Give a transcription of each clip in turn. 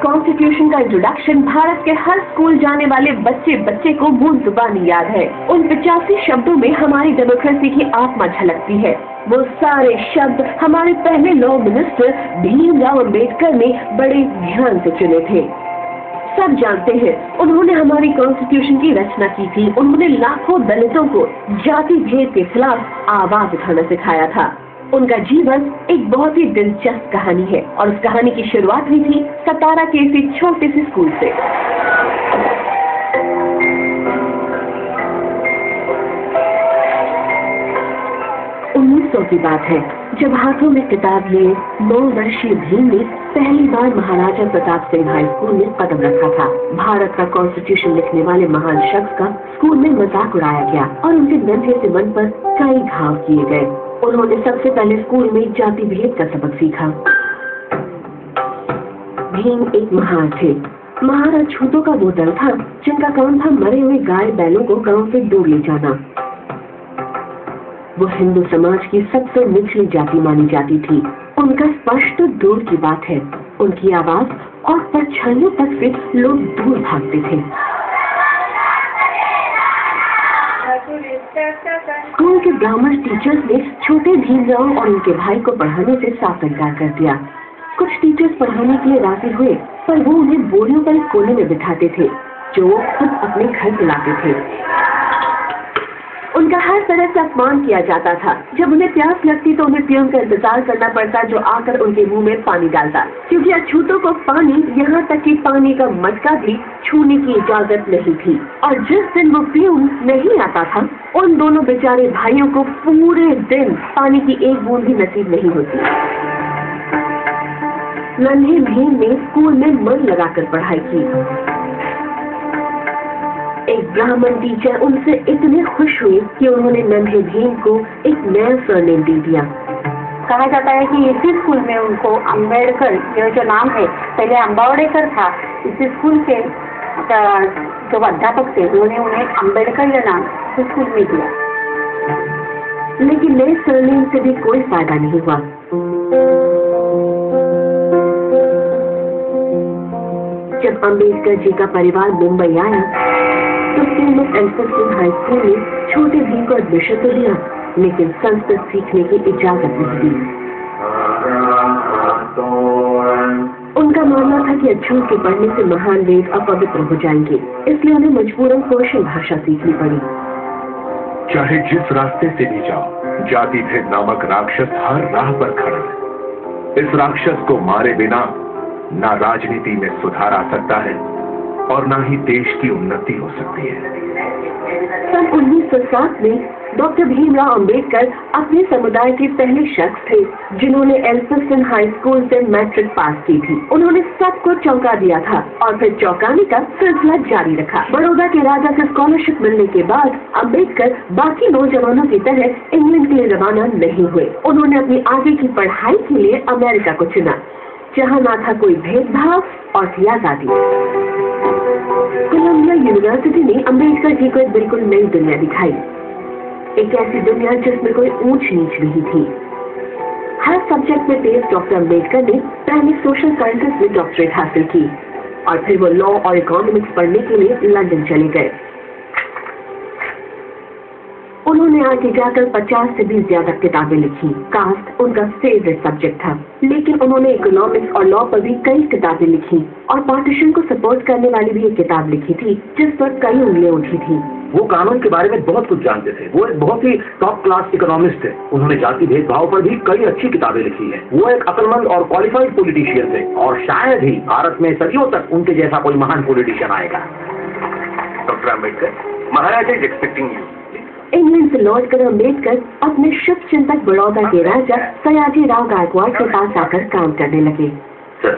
Constitution का introduction Bharat के हर school जाने वाले बच्चे को मुंह जुबानी याद है। उन 85 शब्दों में हमारी डेमोक्रेसी की आत्मा झलकती है। वो सारे शब्द हमारे पहले लॉ मिनिस्टर भीमराव अंबेडकर ने बड़े ध्यान से चुने थे। सब जानते हैं उन्होंने हमारी कॉन्स्टिट्यूशन की रचना की थी। उन्होंने लाखों दलितों को जाति भेद के खिलाफ आवाज उठाना सिखाया था। उनका जीवन एक बहुत ही दिलचस्प कहानी है और उस कहानी की शुरुआत हुई थी सतारा के इसी छोटे से स्कूल से। 1900 की बात है, जब हाथों में किताब लिए 9 वर्षीय भीम ने पहली बार महाराजा प्रताप सिंह हाई स्कूल में कदम रखा था। भारत का कॉन्स्टिट्यूशन लिखने वाले महान शख्स का स्कूल में मजाक उड़ाया गया और उनके नन्हे से मन पर कई घाव किए गए। उन्होंने सबसे पहले स्कूल में जाति भेद का सबक सीखा। भीम एक महार थे। महार छूतों का वो दल था जिनका काम था मरे हुए गाय बैलों को गांव से दूर ले जाना। वो हिंदू समाज की सबसे निचली जाति मानी जाती थी। उनका स्पर्श तो दूर की बात है, उनकी आवाज और परछाइयों तक से लोग दूर भागते थे। स्कूल के ब्राह्मण टीचर्स ने छोटे भीमराव और उनके भाई को पढ़ाने से साफ इनकार कर दिया। कुछ टीचर्स पढ़ाने के लिए राजी हुए, पर वो उन्हें बोरियों पर एक कोने में बिठाते थे जो वो खुद अपने घर बुलाते थे। उनका हर तरह से अपमान किया जाता था। जब उन्हें प्यास लगती तो उन्हें पियून का इंतजार करना पड़ता जो आकर उनके मुंह में पानी डालता, क्योंकि अछूतों को पानी, यहाँ तक कि पानी का मटका भी छूने की इजाजत नहीं थी। और जिस दिन वो पियून नहीं आता था, उन दोनों बेचारे भाइयों को पूरे दिन पानी की एक बूंद भी नसीब नहीं होती। नन्हे भीम ने स्कूल में मन लगाकर पढ़ाई की। एक ब्राह्मण टीचर उनसे इतने खुश हुए कि उन्होंने नन्हे भीम को एक नया सरनेम दे दिया। कहा जाता है कि इसी स्कूल में उनको अंबेडकर, ये जो नाम है पहले अंबावडेकर था, इसी स्कूल के जो अध्यापक थे उन्होंने उन्हें अंबेडकर ये नाम इस स्कूल में दिया। लेकिन नए सरनेम से भी कोई फायदा नहीं हुआ। जब अंबेडकर जी का परिवार मुंबई आया तो फेमस एल्फिंस्टन हाई स्कूल में छोटे भीम को एडमिशन तो दिया, लेकिन संस्कृत सीखने की इजाजत नहीं दी। उनका मानना था कि अछूत के पढ़ने से महान वेद अपवित्र हो जाएंगे, इसलिए उन्हें मजबूरन पर्शियन भाषा सीखनी पड़ी। चाहे जिस रास्ते से भी जाओ, जाति भेद नामक राक्षस हर राह पर खड़ा है। इस राक्षस को मारे बिना ना राजनीति में सुधार आ सकता है और ना ही देश की उन्नति हो सकती है। सन 1907 में डॉक्टर भीमराव अंबेडकर अपने समुदाय के पहले शख्स थे जिन्होंने एल्फिंस्टन हाई स्कूल से मैट्रिक पास की थी। उन्होंने सबको चौंका दिया था और फिर चौंकाने का सिलसिला जारी रखा। बड़ौदा के राजा से स्कॉलरशिप मिलने के बाद अंबेडकर बाकी नौजवानों की तरह इंग्लैंड के लिए रवाना नहीं हुए। उन्होंने अपनी आगे की पढ़ाई के लिए अमेरिका को चुना, जहाँ ना था कोई भेदभाव और थी आजादी। कोलंबिया यूनिवर्सिटी ने अंबेडकर जी को एक बिल्कुल नई दुनिया दिखाई, एक ऐसी दुनिया जिसमें कोई ऊंच नीच नहीं थी। हर सब्जेक्ट में तेज डॉक्टर अंबेडकर ने पहले सोशल साइंसेस में डॉक्टरेट हासिल की और फिर वो लॉ और इकोनॉमिक्स पढ़ने के लिए लंदन चले गए। उन्होंने आगे जाकर 50 से भी ज्यादा किताबें लिखी। कास्ट उनका फेवरेट सब्जेक्ट था, लेकिन उन्होंने इकोनॉमिक्स और लॉ पर भी कई किताबें लिखी और पार्टीशन को सपोर्ट करने वाली भी एक किताब लिखी थी जिस पर कई उंगलियां उठी थी। वो कानून के बारे में बहुत कुछ जानते थे। वो एक बहुत ही टॉप क्लास इकोनॉमिस्ट थे। उन्होंने जाति भेदभाव पर भी कई अच्छी किताबें लिखी है। वो एक अक्लमंद और क्वालिफाइड पॉलिटिशियन थे और शायद ही भारत में सदियों तक उनके जैसा कोई महान पॉलिटिशियन आएगा। Doctor Ambedkar, Maharaja is expecting you. England से लौटकर अंबेडकर अपने शुभ चिंतक बड़ौदा के राजा सयाजी राव गायकवाड़ के पास आकर काम करने लगे। Sir,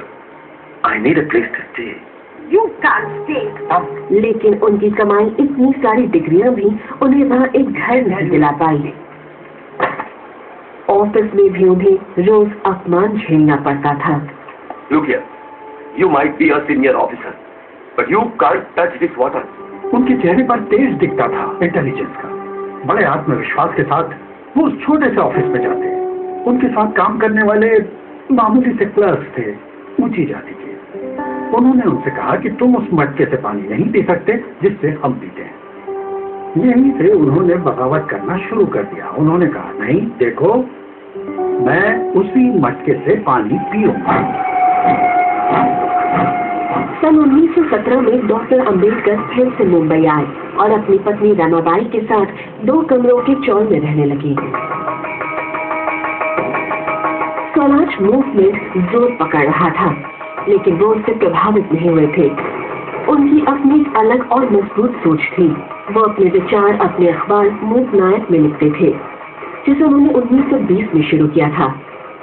I need a place to stay. You can't stay. लेकिन उनकी कमाई इतनी सारी डिग्रियां भी उन्हें वहाँ एक घर नहीं दिला पाई। ऑफिस में भी उन्हें रोज अपमान झेलना पड़ता था। Look here, you might be a senior officer, but you can't touch this water. उनके चेहरे पर तेज दिखता था इंटेलिजेंस का। बड़े आत्मविश्वास के साथ वो उस छोटे से ऑफिस में जाते। उनके साथ काम करने वाले मामूली से क्लर्क्स थे, ऊंची जाति के। उन्होंने उनसे कहा कि तुम उस मटके से पानी नहीं पी सकते जिससे हम पीते हैं। यहीं से उन्होंने बगावत करना शुरू कर दिया। उन्होंने कहा, नहीं देखो, मैं उसी मटके से पानी पीऊंगा। सन 1917 में डॉक्टर अंबेडकर फिर से मुंबई आए और अपनी पत्नी रमाबाई के साथ 2 कमरों के चौल में रहने लगी। स्वराज मूवमेंट जोर पकड़ रहा था, लेकिन वो उससे प्रभावित नहीं हुए थे। उनकी अपनी अलग और मजबूत सोच थी। वो अपने विचार अपने अखबार मूवनायक में लिखते थे, जिसे उन्होंने 1920 में शुरू किया था।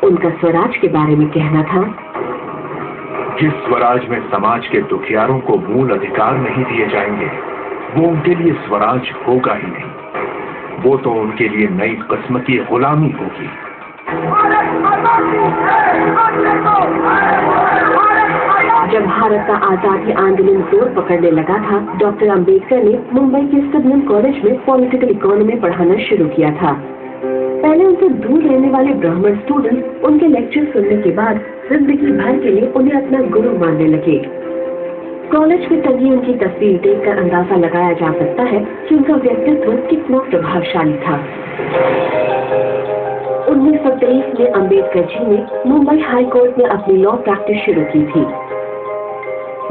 उनका स्वराज के बारे में कहना था, जिस स्वराज में समाज के दुखियारों को मूल अधिकार नहीं दिए जाएंगे, वो उनके लिए स्वराज होगा ही नहीं। वो तो उनके लिए नई किस्म की गुलामी होगी। जब भारत का आजादी आंदोलन जोर पकड़ने लगा था, डॉक्टर अंबेडकर ने मुंबई के सिडनम कॉलेज में पॉलिटिकल इकोनॉमी पढ़ाना शुरू किया था। पहले उनसे दूर रहने वाले ब्राह्मण स्टूडेंट उनके लेक्चर सुनने के बाद जिंदगी भर के लिए उन्हें अपना गुरु मानने लगे। कॉलेज में टंगी उनकी तस्वीर देखकर अंदाजा लगाया जा सकता है कि उनका व्यक्तित्व कितना प्रभावशाली था। 1923 में अंबेडकर जी ने मुंबई हाई कोर्ट में अपनी लॉ प्रैक्टिस शुरू की थी,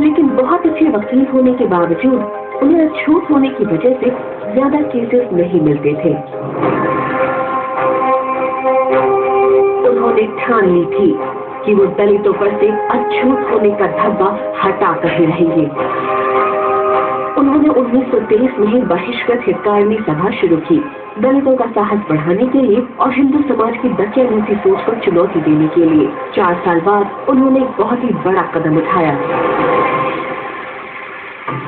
लेकिन बहुत अच्छे वकील होने के बावजूद उन्हें अछूत होने की वजह से ज्यादा केसेस नहीं मिलते थे। उन्होंने ठान ली थी कि वो दलितों पर से अछूत होने का धब्बा हटा कर ही रहेंगे। उन्होंने 1923 में ही बहिष्कृत हितकारिणी सभा शुरू की, दलितों का साहस बढ़ाने के लिए और हिंदू समाज की दकियानूसी सोच को चुनौती देने के लिए। 4 साल बाद उन्होंने एक बहुत ही बड़ा कदम उठाया।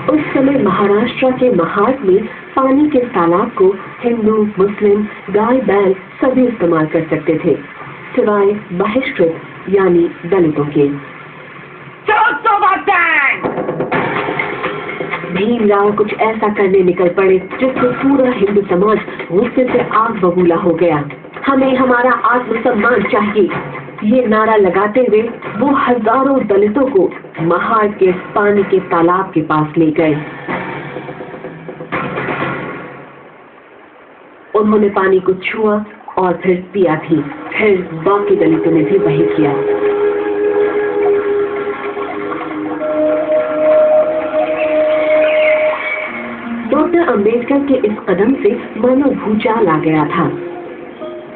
उस समय महाराष्ट्र के महाड में पानी के तालाब को हिंदू, मुस्लिम, गाय बैल सभी इस्तेमाल कर सकते थे, सिवाय बहिष्कृत यानी दलितों के। भीमराव कुछ ऐसा करने निकल पड़े जिससे पूरा हिंदू समाज गुस्से से आग बबूला हो गया। हमें हमारा आत्मसम्मान चाहिए, ये नारा लगाते हुए वो हजारों दलितों को महाड के पानी के तालाब के पास ले गए। उन्होंने पानी को छुआ और फिर पिया भी। फिर बाकी दलितों ने भी वही किया। डॉक्टर अंबेडकर के इस कदम से मानो भूचाल आ गया था।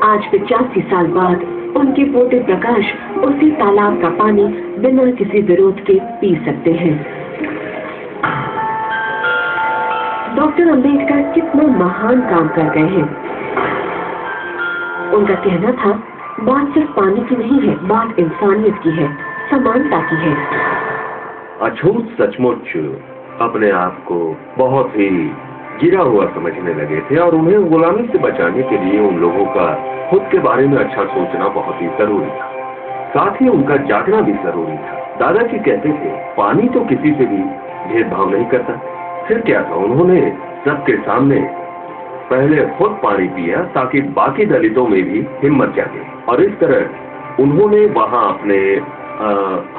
आज 85 साल बाद उनके पोते प्रकाश उसी तालाब का पानी बिना किसी विरोध के पी सकते हैं। डॉक्टर अंबेडकर कितना महान काम कर गए हैं। उनका कहना था, बात सिर्फ पानी की नहीं है, बात इंसानियत की है, समानता की है। अछूत सचमुच अपने आप को बहुत ही गिरा हुआ समझने लगे थे और उन्हें गुलामी से बचाने के लिए उन लोगों का खुद के बारे में अच्छा सोचना बहुत ही जरूरी था। साथ ही उनका जागना भी जरूरी था। दादाजी कहते थे, पानी तो किसी से भी भेदभाव नहीं करता। फिर क्या था, उन्होंने सबके सामने पहले खुद पानी पिया ताकि बाकी दलितों में भी हिम्मत जागे, और इस तरह उन्होंने वहां अपने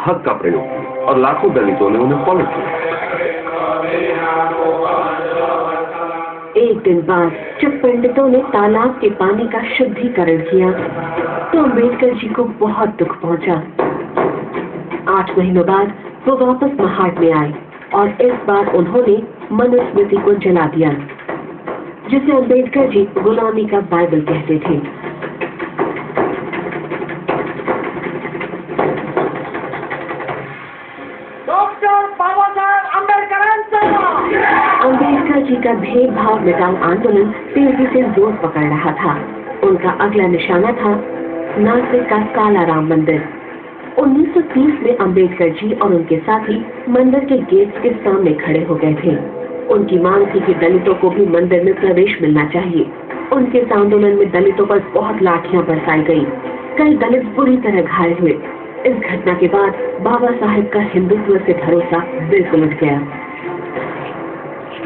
हक का प्रयोग किया और लाखों दलितों ने उन्हें फॉलो किया। एक दिन बाद जब पंडितों ने तालाब के पानी का शुद्धिकरण किया तो अंबेडकर जी को बहुत दुख पहुंचा। 8 महीनों बाद वो वापस महाड में आए और इस बार उन्होंने मनुस्मृति को जला दिया, जिसे अंबेडकर जी गुलामी का बाइबल कहते थे। अंबेडकर जी का भेदभाव मिटाओ आंदोलन तेजी से जोर पकड़ रहा था। उनका अगला निशाना था नासिक का काला राम मंदिर। 1930 में अंबेडकर जी और उनके साथी मंदिर के गेट के सामने खड़े हो गए थे। उनकी मांग थी कि दलितों को भी मंदिर में प्रवेश मिलना चाहिए। उनके इस आंदोलन में दलितों पर बहुत लाठियां बरसाई गई। कई दलित बुरी तरह घायल हुए। इस घटना के बाद बाबा साहेब का हिंदुत्व से भरोसा बिल्कुल उठ गया।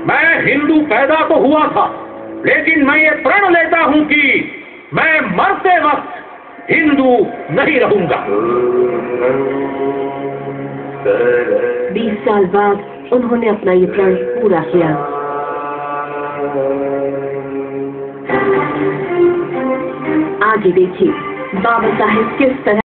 मैं हिंदू पैदा तो हुआ था, लेकिन मैं ये प्रण लेता हूं कि मैं मरते वक्त हिंदू नहीं रहूंगा। 20 साल बाद उन्होंने अपना ये प्रण पूरा किया। आगे देखिए बाबा साहेब किस तरह